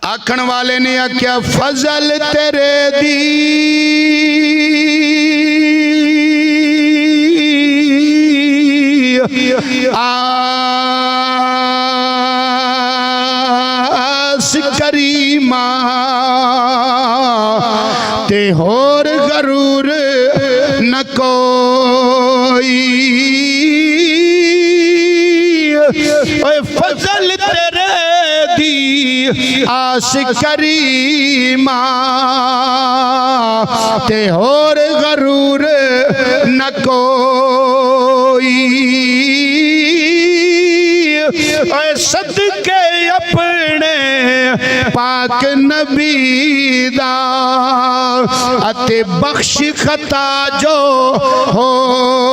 आखण वाले ने आख्या फजल तेरे दी आस करीमा ते होर गरूर न कोई। फजल तेरे दी आस करीमा ते होर गरूर न कोई। सदके अपने पाक नबी दा अते बख्श खता जो होई।